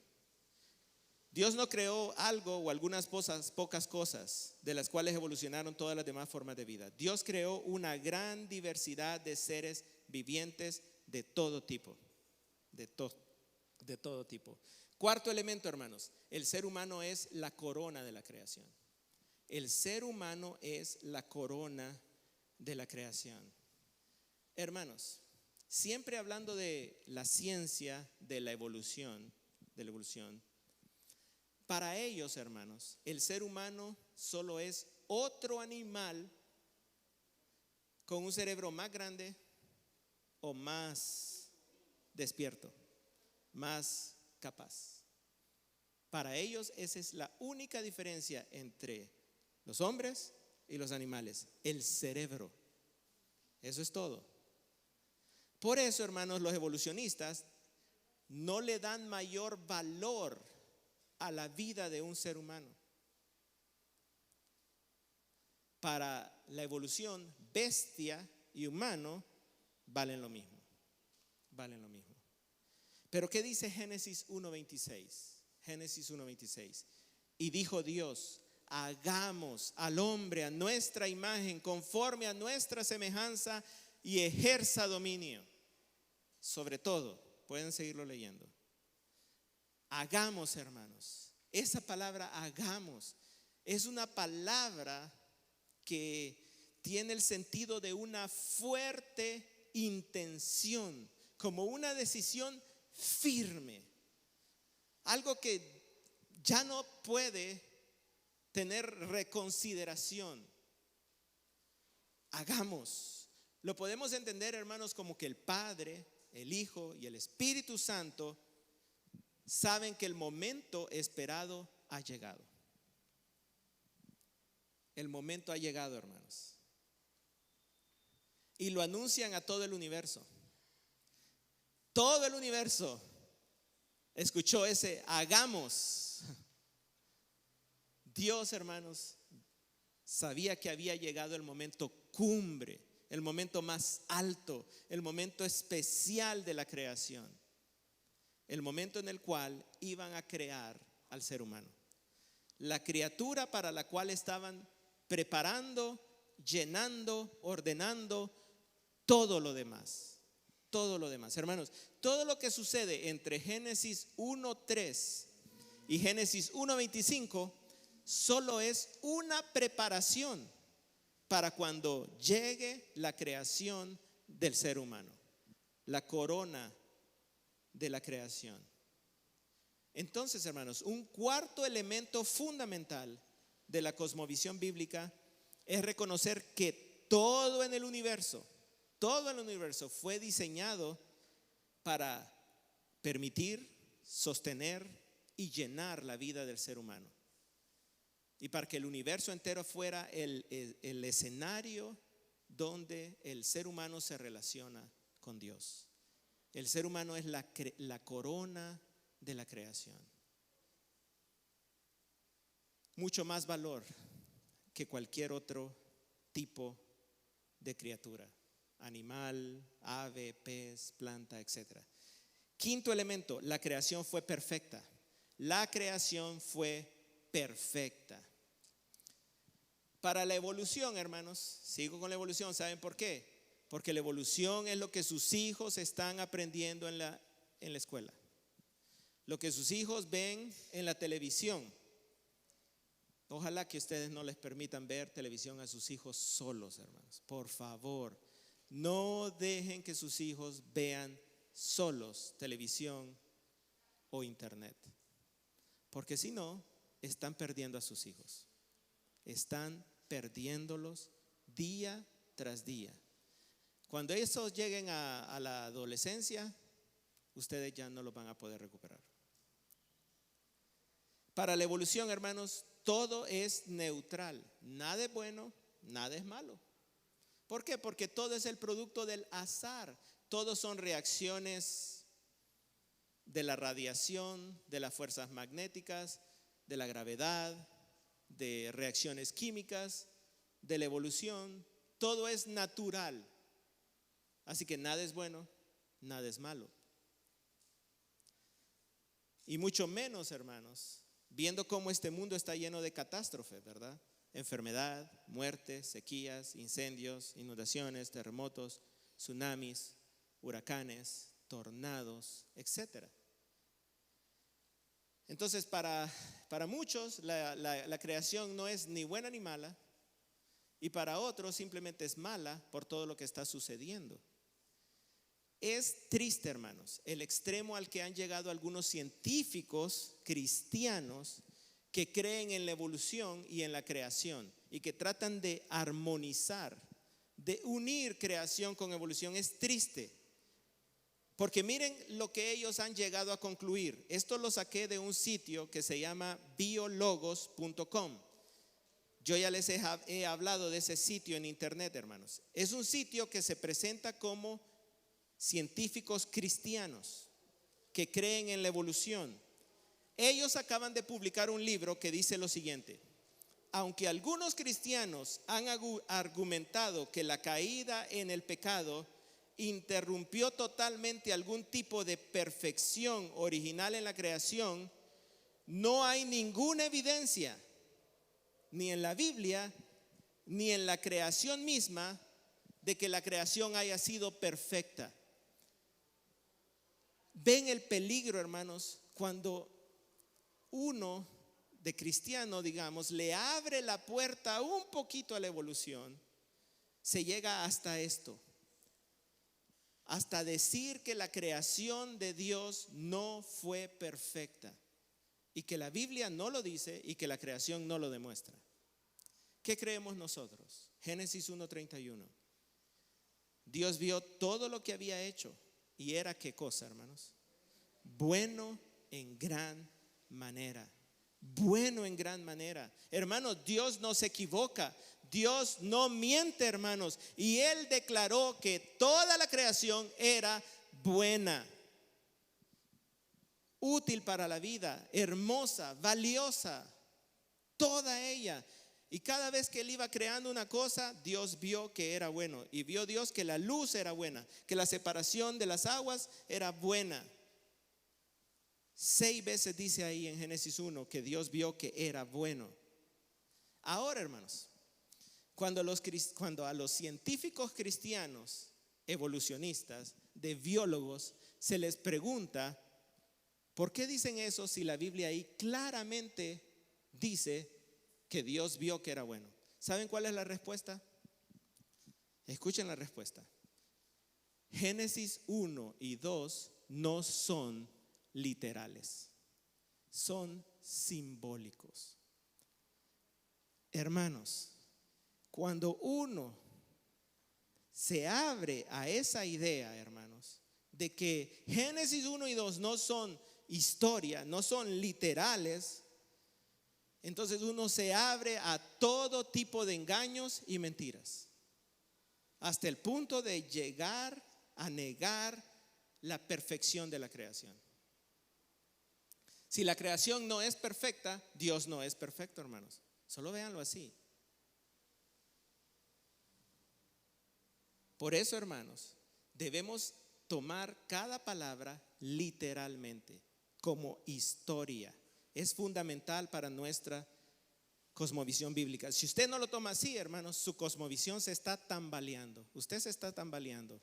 Dios no creó algo o algunas pocas cosas de las cuales evolucionaron todas las demás formas de vida. Dios creó una gran diversidad de seres vivientes de todo tipo, de todo tipo. Cuarto elemento, hermanos, el ser humano es la corona de la creación. El ser humano es la corona de la creación. Hermanos, siempre hablando de la ciencia de la evolución, para ellos, hermanos, el ser humano solo es otro animal con un cerebro más grande o más despierto, más capaz. Para ellos esa es la única diferencia entre los hombres y los animales, el cerebro. Eso es todo. Por eso, hermanos, los evolucionistas no le dan mayor valor a la vida de un ser humano. Para la evolución, bestia y humano valen lo mismo. Valen lo mismo. Pero ¿qué dice Génesis 1:26? Génesis 1:26. Y dijo Dios: hagamos al hombre a nuestra imagen, conforme a nuestra semejanza, y ejerza dominio sobre todo. Pueden seguirlo leyendo. Hagamos, hermanos. Esa palabra hagamos es una palabra que tiene el sentido de una fuerte intención, como una decisión firme, algo que ya no puede tener reconsideración. Hagamos. Lo podemos entender, hermanos, como que el Padre, el Hijo y el Espíritu Santo saben que el momento esperado ha llegado. El momento ha llegado, hermanos. Y lo anuncian a todo el universo. Todo el universo escuchó ese hagamos. Dios, hermanos, sabía que había llegado el momento cumbre, el momento más alto, el momento especial de la creación, el momento en el cual iban a crear al ser humano, la criatura para la cual estaban preparando, llenando, ordenando todo lo demás. Todo lo demás, hermanos, todo lo que sucede entre Génesis 1:3 y Génesis 1:25 solo es una preparación para cuando llegue la creación del ser humano, la corona de la creación. Entonces, hermanos, un cuarto elemento fundamental de la cosmovisión bíblica es reconocer que todo en el universo fue diseñado para permitir, sostener y llenar la vida del ser humano. Y para que el universo entero fuera el escenario donde el ser humano se relaciona con Dios. El ser humano es la corona de la creación. Mucho más valor que cualquier otro tipo de criatura. Animal, ave, pez, planta, etc. Quinto elemento, la creación fue perfecta. La creación fue perfecta. Para la evolución, hermanos, sigo con la evolución, ¿saben por qué? Porque la evolución es lo que sus hijos están aprendiendo en la escuela, lo que sus hijos ven en la televisión. Ojalá que ustedes no les permitan ver televisión a sus hijos solos, hermanos. Por favor, no dejen que sus hijos vean solos televisión o internet, porque si no, están perdiendo a sus hijos. Están perdiéndolos día tras día. Cuando esos lleguen a la adolescencia, ustedes ya no los van a poder recuperar. Para la evolución, hermanos, todo es neutral. Nada es bueno, nada es malo. ¿Por qué? Porque todo es el producto del azar. Todos son reacciones de la radiación, de las fuerzas magnéticas, de la gravedad, de reacciones químicas, de la evolución. Todo es natural. Así que nada es bueno, nada es malo. Y mucho menos, hermanos, viendo cómo este mundo está lleno de catástrofes, ¿verdad? Enfermedad, muerte, sequías, incendios, inundaciones, terremotos, tsunamis, huracanes, tornados, etc. Entonces, para muchos la creación no es ni buena ni mala, y para otros simplemente es mala por todo lo que está sucediendo. Es triste, hermanos, el extremo al que han llegado algunos científicos cristianos que creen en la evolución y en la creación y que tratan de armonizar, de unir creación con evolución es triste. Porque miren lo que ellos han llegado a concluir. Esto lo saqué de un sitio que se llama biologos.com. Yo ya les he hablado de ese sitio en internet, hermanos. Es un sitio que se presenta como científicos cristianos que creen en la evolución. Ellos acaban de publicar un libro que dice lo siguiente: aunque algunos cristianos han argumentado que la caída en el pecado interrumpió totalmente algún tipo de perfección original en la creación, no hay ninguna evidencia, ni en la Biblia, ni en la creación misma, de que la creación haya sido perfecta. Ven el peligro, hermanos, cuando uno de cristiano, digamos, le abre la puerta un poquito a la evolución. Se llega hasta esto, hasta decir que la creación de Dios no fue perfecta y que la Biblia no lo dice y que la creación no lo demuestra. ¿Qué creemos nosotros? Génesis 1:31. Dios vio todo lo que había hecho y era ¿qué cosa, hermanos? Bueno en gran manera. Bueno en gran manera. Hermanos, Dios no se equivoca. Dios no miente, hermanos. Y Él declaró que toda la creación era buena, útil para la vida, hermosa, valiosa, toda ella. Y cada vez que Él iba creando una cosa, Dios vio que era bueno. Y vio Dios que la luz era buena, que la separación de las aguas era buena. 6 veces dice ahí en Génesis 1 que Dios vio que era bueno. Ahora, hermanos, cuando a los científicos cristianos, evolucionistas, de biólogos, se les pregunta ¿por qué dicen eso si la Biblia ahí claramente dice que Dios vio que era bueno? ¿Saben cuál es la respuesta? Escuchen la respuesta. Génesis 1 y 2 no son literales, son simbólicos. Hermanos, cuando uno se abre a esa idea, hermanos, de que Génesis 1 y 2 no son historia, no son literales, entonces uno se abre a todo tipo de engaños y mentiras, hasta el punto de llegar a negar la perfección de la creación. Si la creación no es perfecta, Dios no es perfecto, hermanos. Solo véanlo así. Por eso, hermanos, debemos tomar cada palabra literalmente, como historia. Es fundamental para nuestra cosmovisión bíblica. Si usted no lo toma así, hermanos, su cosmovisión se está tambaleando. Usted se está tambaleando.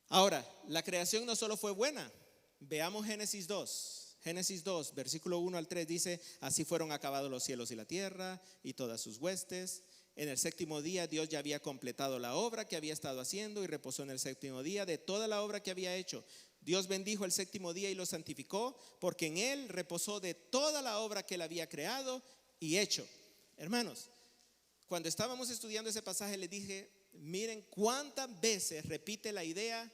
Ahora, la creación no solo fue buena. Veamos Génesis 2. Génesis 2, versículo 1 al 3 dice: así fueron acabados los cielos y la tierra y todas sus huestes. En el séptimo día Dios ya había completado la obra que había estado haciendo y reposó en el séptimo día de toda la obra que había hecho. Dios bendijo el séptimo día y lo santificó, porque en él reposó de toda la obra que él había creado y hecho. Hermanos, cuando estábamos estudiando ese pasaje les dije: miren cuántas veces repite la idea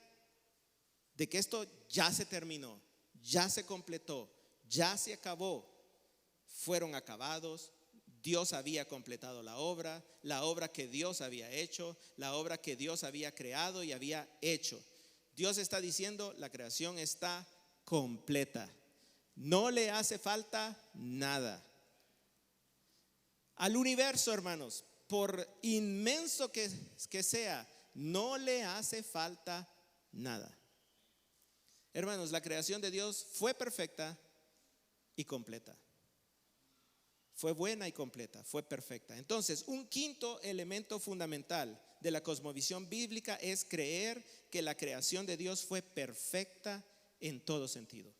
de que esto ya se terminó, ya se completó, ya se acabó. Fueron acabados. Dios había completado la obra que Dios había hecho, la obra que Dios había creado y había hecho. Dios está diciendo: la creación está completa, no le hace falta nada. Al universo, hermanos, por inmenso que sea, no le hace falta nada. Hermanos, la creación de Dios fue perfecta y completa. Fue buena y completa, fue perfecta. Entonces, un quinto elemento fundamental de la cosmovisión bíblica es creer que la creación de Dios fue perfecta en todo sentido.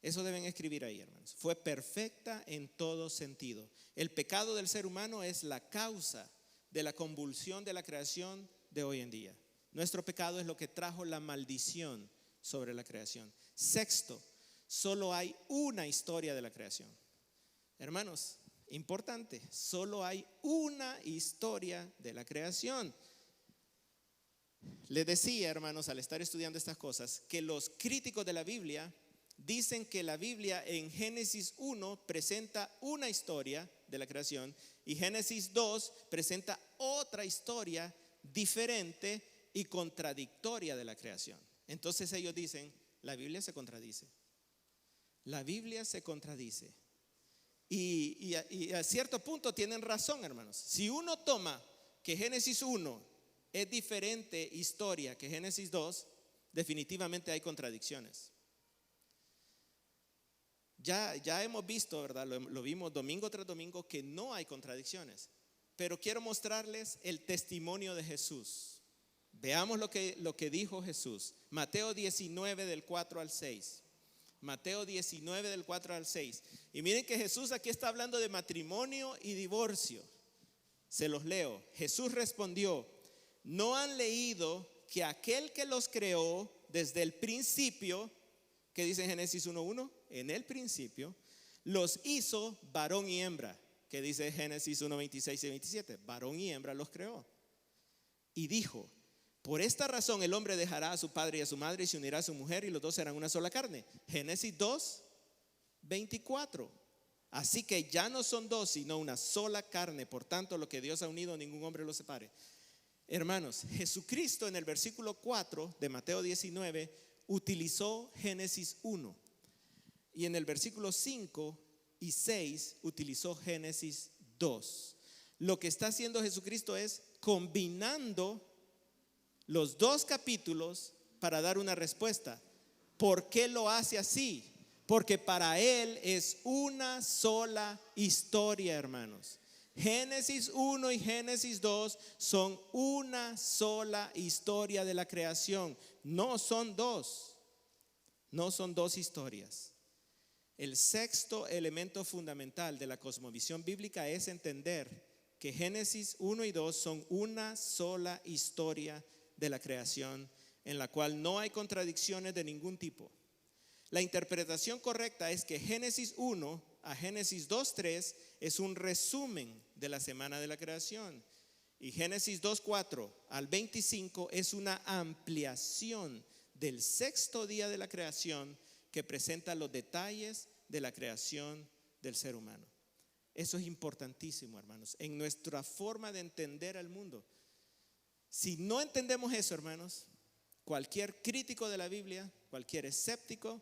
Eso deben escribir ahí, hermanos. Fue perfecta en todo sentido. El pecado del ser humano es la causa de la convulsión de la creación de hoy en día. Nuestro pecado es lo que trajo la maldición sobre la creación. Sexto, solo hay una historia de la creación. Hermanos, Importante, solo hay una historia de la creación. Les decía, hermanos, al estar estudiando estas cosas, que los críticos de la Biblia dicen que la Biblia en Génesis 1 presenta una historia de la creación y Génesis 2 presenta otra historia diferente y contradictoria de la creación. Entonces ellos dicen, la Biblia se contradice. La Biblia se contradice. Y a cierto punto tienen razón, hermanos. Si uno toma que Génesis 1 es diferente historia que Génesis 2, definitivamente hay contradicciones. Ya hemos visto, ¿verdad? Lo vimos domingo tras domingo, que no hay contradicciones. Pero quiero mostrarles el testimonio de Jesús. Veamos lo que dijo Jesús. Mateo 19 del 4 al 6. Mateo 19 del 4 al 6. Y miren que Jesús aquí está hablando de matrimonio y divorcio. Se los leo. Jesús respondió: ¿no han leído que aquel que los creó desde el principio, que dice en Génesis 1:1, en el principio, los hizo varón y hembra, que dice Génesis 1:26 y 27, varón y hembra los creó? Y dijo: por esta razón el hombre dejará a su padre y a su madre y se unirá a su mujer y los dos serán una sola carne. Génesis 2:24. Así que ya no son dos sino una sola carne. Por tanto, lo que Dios ha unido, ningún hombre lo separe. Hermanos, Jesucristo en el versículo 4 de Mateo 19 utilizó Génesis 1 y en el versículo 5 y 6 utilizó Génesis 2. Lo que está haciendo Jesucristo es combinando los dos capítulos para dar una respuesta. ¿Por qué lo hace así? Porque para él es una sola historia, hermanos. Génesis 1 y Génesis 2 son una sola historia de la creación. No son dos historias. El sexto elemento fundamental de la cosmovisión bíblica es entender que Génesis 1 y 2 son una sola historia de la creación, en la cual no hay contradicciones de ningún tipo. La interpretación correcta es que Génesis 1 a Génesis 2:3 es un resumen de la semana de la creación, y Génesis 2:4 al 25 es una ampliación del sexto día de la creación que presenta los detalles de la creación del ser humano. Eso es importantísimo, hermanos, en nuestra forma de entender al mundo. Si no entendemos eso, hermanos, cualquier crítico de la Biblia, cualquier escéptico,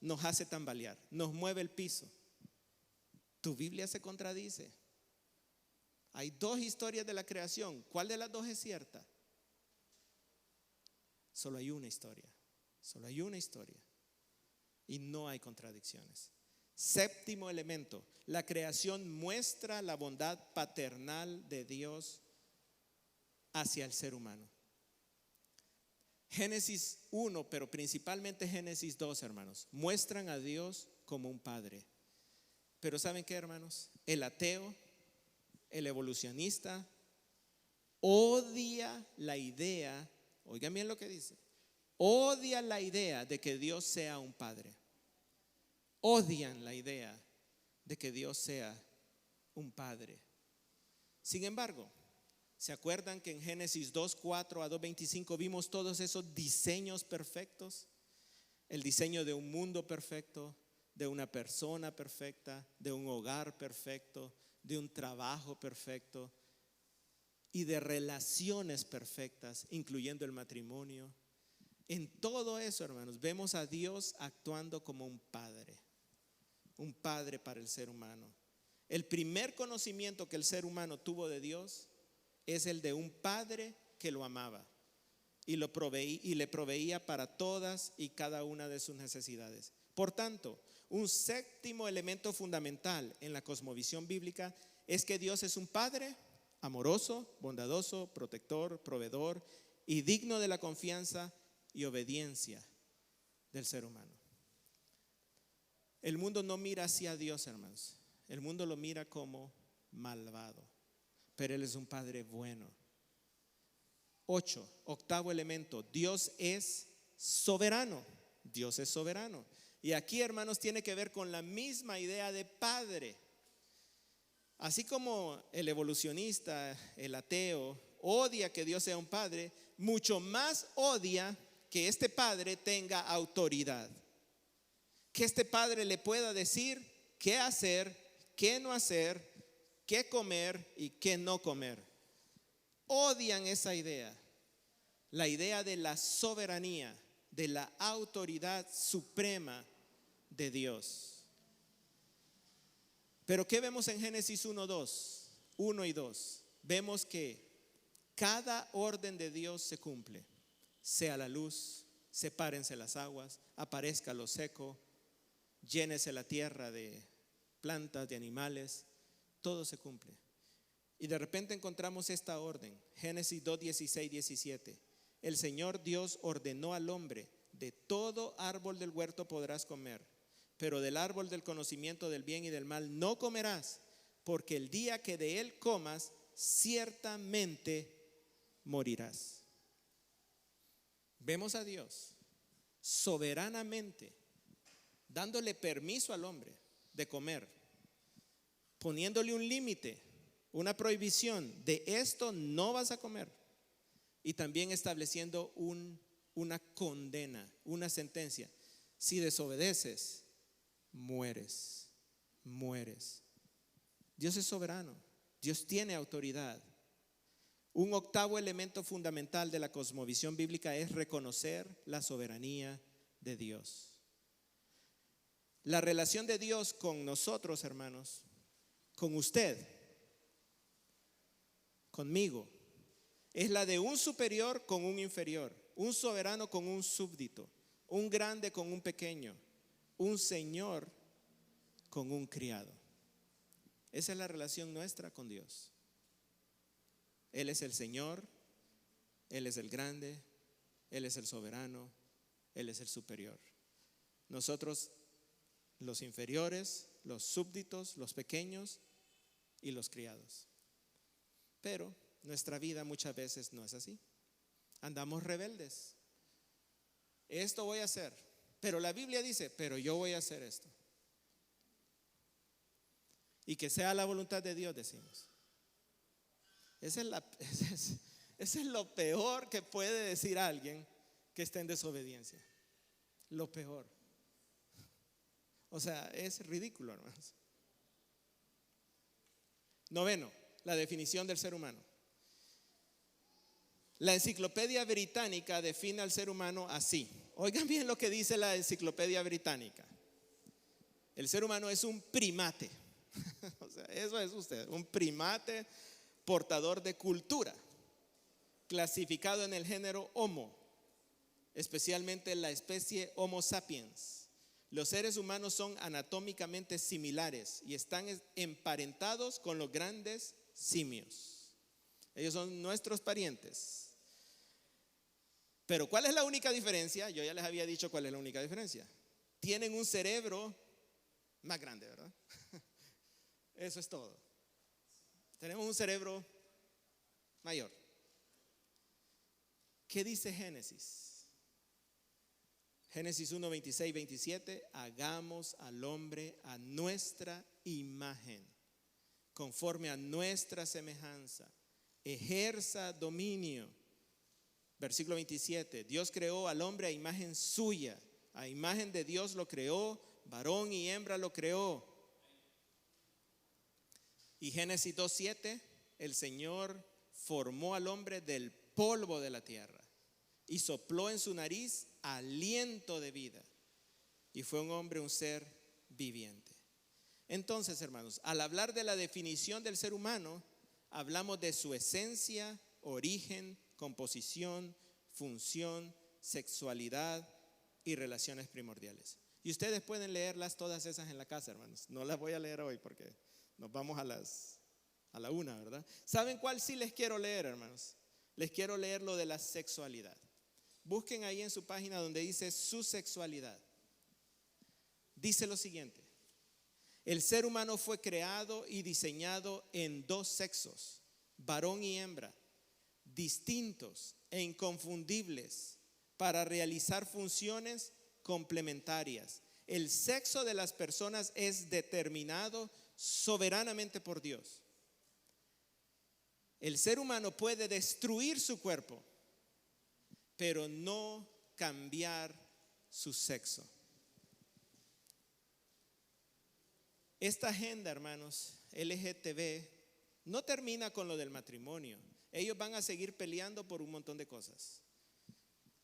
nos hace tambalear, nos mueve el piso. Tu Biblia se contradice. Hay dos historias de la creación. ¿Cuál de las dos es cierta? Solo hay una historia. Solo hay una historia. Y no hay contradicciones. Séptimo elemento: la creación muestra la bondad paternal de Dios hacia el ser humano. Génesis 1, pero principalmente Génesis 2, hermanos, muestran a Dios como un padre. Pero ¿saben qué, hermanos? El ateo, el evolucionista, odia la idea, oigan bien lo que dice, odia la idea de que Dios sea un padre. Odian la idea de que Dios sea un padre. Sin embargo, ¿se acuerdan que en Génesis 2:4 a 2:25 vimos todos esos diseños perfectos? El diseño de un mundo perfecto, de una persona perfecta, de un hogar perfecto, de un trabajo perfecto y de relaciones perfectas, incluyendo el matrimonio. En todo eso, hermanos, vemos a Dios actuando como un padre para el ser humano. El primer conocimiento que el ser humano tuvo de Dios es el de un padre que lo amaba y le proveía para todas y cada una de sus necesidades. Por tanto, un séptimo elemento fundamental en la cosmovisión bíblica es que Dios es un padre amoroso, bondadoso, protector, proveedor y digno de la confianza y obediencia del ser humano. El mundo no mira hacia Dios, hermanos. El mundo lo mira como malvado, pero Él es un padre bueno. Octavo elemento: Dios es soberano. Dios es soberano. Y aquí, hermanos, tiene que ver con la misma idea de padre. Así como el evolucionista, el ateo, odia que Dios sea un padre, mucho más odia que este padre tenga autoridad. Que este padre le pueda decir qué hacer, qué no hacer, qué comer y qué no comer. Odian esa idea, la idea de la soberanía, de la autoridad suprema de Dios. Pero ¿qué vemos en Génesis 1 y 2? Vemos que cada orden de Dios se cumple. Sea la luz, sepárense las aguas, aparezca lo seco, llénese la tierra de plantas, de animales, todo se cumple. Y de repente encontramos esta orden, Génesis 2, 16, 17. El Señor Dios ordenó al hombre: de todo árbol del huerto podrás comer, pero del árbol del conocimiento del bien y del mal no comerás, porque el día que de él comas, ciertamente morirás. Vemos a Dios soberanamente dándole permiso al hombre de comer, poniéndole un límite, una prohibición: de esto no vas a comer. Y también estableciendo una condena, una sentencia: si desobedeces, mueres. Dios es soberano, Dios tiene autoridad. Un octavo elemento fundamental de la cosmovisión bíblica es reconocer la soberanía de Dios. La relación de Dios con nosotros, hermanos, con usted, conmigo, es la de un superior con un inferior, un soberano con un súbdito, un grande con un pequeño, un señor con un criado. Esa es la relación nuestra con Dios. Él es el Señor, Él es el grande, Él es el soberano, Él es el superior. Nosotros, los inferiores, los súbditos, los pequeños y los criados. Pero nuestra vida muchas veces no es así. Andamos rebeldes. Esto voy a hacer, pero la Biblia dice: pero yo voy a hacer esto. Y que sea la voluntad de Dios, decimos. Ese es lo peor que puede decir alguien que está en desobediencia. Lo peor. O sea, es ridículo, hermanos. Noveno, la definición del ser humano. La Enciclopedia Británica define al ser humano así. Oigan bien lo que dice la Enciclopedia Británica. El ser humano es un primate. O sea, eso es usted, un primate portador de cultura, clasificado en el género Homo, especialmente la especie Homo sapiens. Los seres humanos son anatómicamente similares y están emparentados con los grandes simios. Ellos son nuestros parientes. Pero ¿cuál es la única diferencia? Yo ya les había dicho cuál es la única diferencia. Tienen un cerebro más grande, ¿verdad? Eso es todo. Tenemos un cerebro mayor. ¿Qué dice Génesis? Génesis 1, 26, 27. Hagamos al hombre a nuestra imagen, conforme a nuestra semejanza. Ejerza dominio. Versículo 27. Dios creó al hombre a imagen suya. A imagen de Dios lo creó, varón y hembra lo creó. Y Génesis 2:7, el Señor formó al hombre del polvo de la tierra y sopló en su nariz aliento de vida, y fue un hombre, un ser viviente. Entonces, hermanos, al hablar de la definición del ser humano, hablamos de su esencia, origen, composición, función, sexualidad y relaciones primordiales. Y ustedes pueden leerlas todas esas en la casa, hermanos. No las voy a leer hoy porque nos vamos a la 1, ¿verdad? ¿Saben cuál sí les quiero leer, hermanos? Les quiero leer lo de la sexualidad. Busquen ahí en su página donde dice su sexualidad. Dice lo siguiente: el ser humano fue creado y diseñado en dos sexos, varón y hembra, distintos e inconfundibles para realizar funciones complementarias. El sexo de las personas es determinado soberanamente por Dios. El ser humano puede destruir su cuerpo, pero no cambiar su sexo. Esta agenda, hermanos, LGTB, no termina con lo del matrimonio. Ellos van a seguir peleando por un montón de cosas.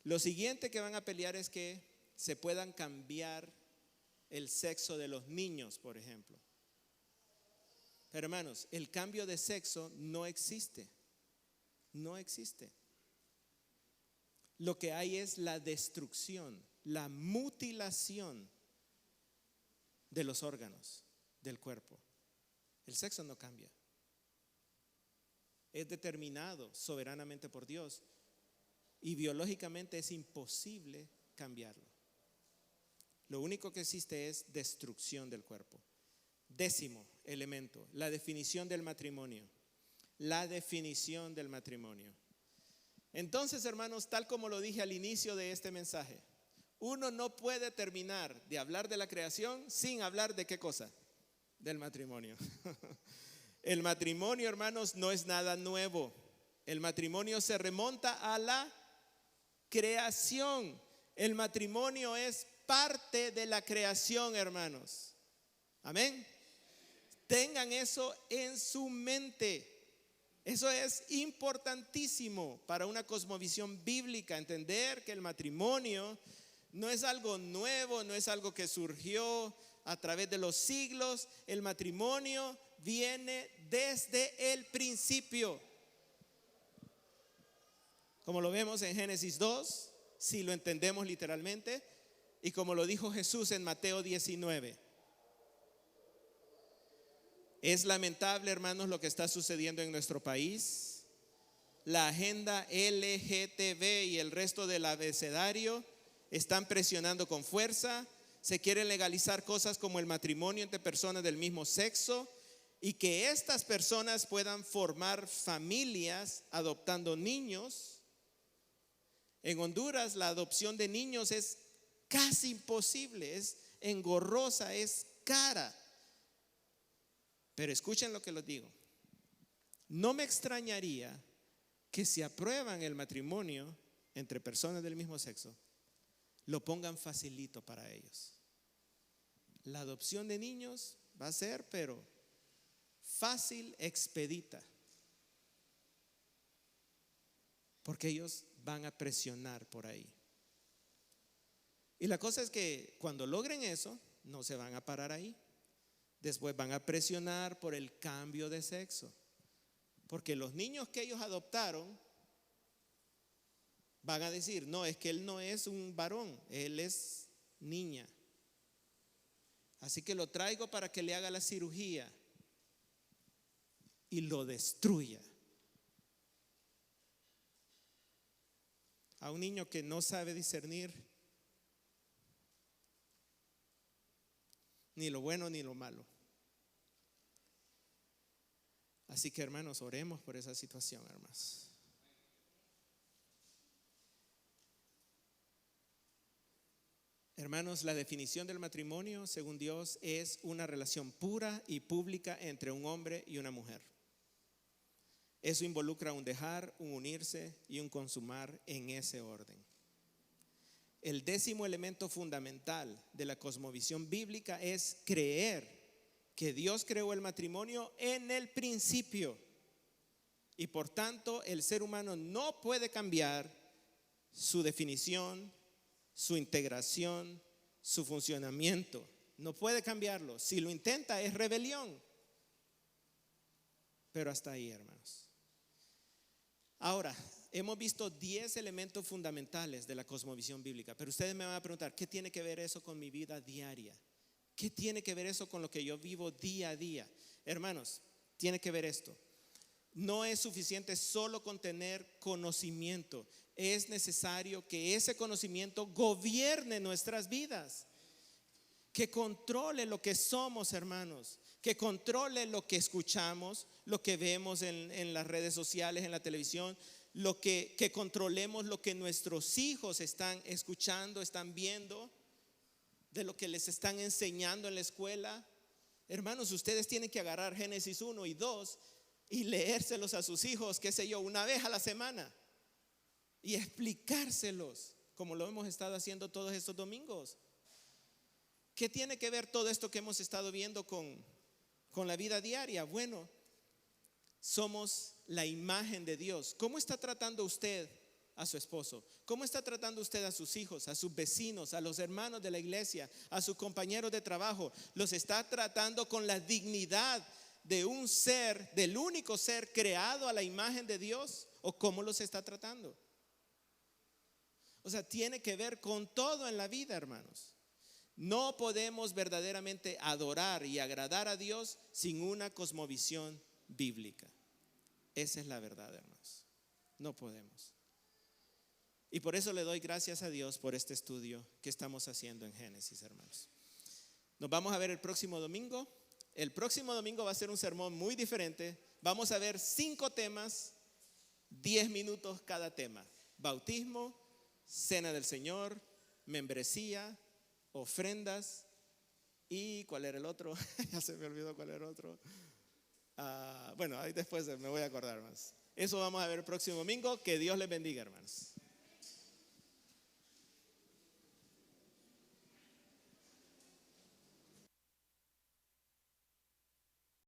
Lo siguiente que van a pelear es que se puedan cambiar el sexo de los niños, por ejemplo. Pero hermanos, el cambio de sexo no existe. No existe. Lo que hay es la destrucción, la mutilación de los órganos del cuerpo. El sexo no cambia. Es determinado soberanamente por Dios y biológicamente es imposible cambiarlo. Lo único que existe es destrucción del cuerpo. 10º elemento, la definición del matrimonio. La definición del matrimonio. Entonces, hermanos, tal como lo dije al inicio de este mensaje, uno no puede terminar de hablar de la creación sin hablar de ¿qué cosa? Del matrimonio. El matrimonio, hermanos, no es nada nuevo. El matrimonio se remonta a la creación. El matrimonio es parte de la creación, hermanos. Amén. Tengan eso en su mente. Eso es importantísimo para una cosmovisión bíblica, entender que el matrimonio no es algo nuevo, no es algo que surgió a través de los siglos. El matrimonio viene desde el principio. Como lo vemos en Génesis 2, si lo entendemos literalmente, y como lo dijo Jesús en Mateo 19. Es lamentable, hermanos, lo que está sucediendo en nuestro país. La agenda LGTB y el resto del abecedario están presionando con fuerza. Se quieren legalizar cosas como el matrimonio entre personas del mismo sexo y que estas personas puedan formar familias adoptando niños. En Honduras la adopción de niños es casi imposible, es engorrosa, es cara. Pero escuchen lo que les digo. No me extrañaría que si aprueban el matrimonio entre personas del mismo sexo, lo pongan facilito para ellos. La adopción de niños va a ser, pero fácil, expedita. Porque ellos van a presionar por ahí. Y la cosa es que cuando logren eso, no se van a parar ahí. Después van a presionar por el cambio de sexo. Porque los niños que ellos adoptaron van a decir, no, es que él no es un varón, él es niña. Así que lo traigo para que le haga la cirugía y lo destruya. A un niño que no sabe discernir ni lo bueno ni lo malo. Así que, hermanos, oremos por esa situación, hermanos. Hermanos, la definición del matrimonio, según Dios, es una relación pura y pública entre un hombre y una mujer. Eso involucra un dejar, un unirse y un consumar en ese orden. El 10º elemento fundamental de la cosmovisión bíblica es creer que Dios creó el matrimonio en el principio y por tanto el ser humano no puede cambiar su definición, su integración, su funcionamiento. No puede cambiarlo. Si lo intenta es rebelión. Pero hasta ahí, hermanos. Ahora, hemos visto 10 elementos fundamentales de la cosmovisión bíblica, pero ustedes me van a preguntar, ¿qué tiene que ver eso con mi vida diaria? ¿Qué tiene que ver eso con lo que yo vivo día a día? Hermanos, tiene que ver esto. No es suficiente solo con tener conocimiento. Es necesario que ese conocimiento gobierne nuestras vidas. Que controle lo que somos, hermanos. Que controle lo que escuchamos, lo que vemos en las redes sociales, en la televisión. Que controlemos lo que nuestros hijos están escuchando, están viendo, de lo que les están enseñando en la escuela. Hermanos, ustedes tienen que agarrar Génesis 1 y 2 y leérselos a sus hijos, qué sé yo, una vez a la semana y explicárselos, como lo hemos estado haciendo todos estos domingos. ¿Qué tiene que ver todo esto que hemos estado viendo con la vida diaria? Bueno, somos la imagen de Dios. ¿Cómo está tratando usted a su esposo? ¿Cómo está tratando usted a sus hijos, a sus vecinos, a los hermanos de la iglesia, a sus compañeros de trabajo? ¿Los está tratando con la dignidad de un ser, del único ser creado a la imagen de Dios? ¿O cómo los está tratando? O sea, tiene que ver con todo en la vida, hermanos. No podemos verdaderamente adorar y agradar a Dios sin una cosmovisión bíblica. Esa es la verdad, hermanos. No podemos. Y por eso le doy gracias a Dios por este estudio que estamos haciendo en Génesis, hermanos. Nos vamos a ver el próximo domingo. El próximo domingo va a ser un sermón muy diferente. Vamos a ver 5 temas, 10 minutos cada tema: bautismo, cena del Señor, membresía, ofrendas y ¿cuál era el otro? Ya se me olvidó cuál era el otro. Bueno, ahí después me voy a acordar más. Eso vamos a ver el próximo domingo. Que Dios les bendiga, hermanos.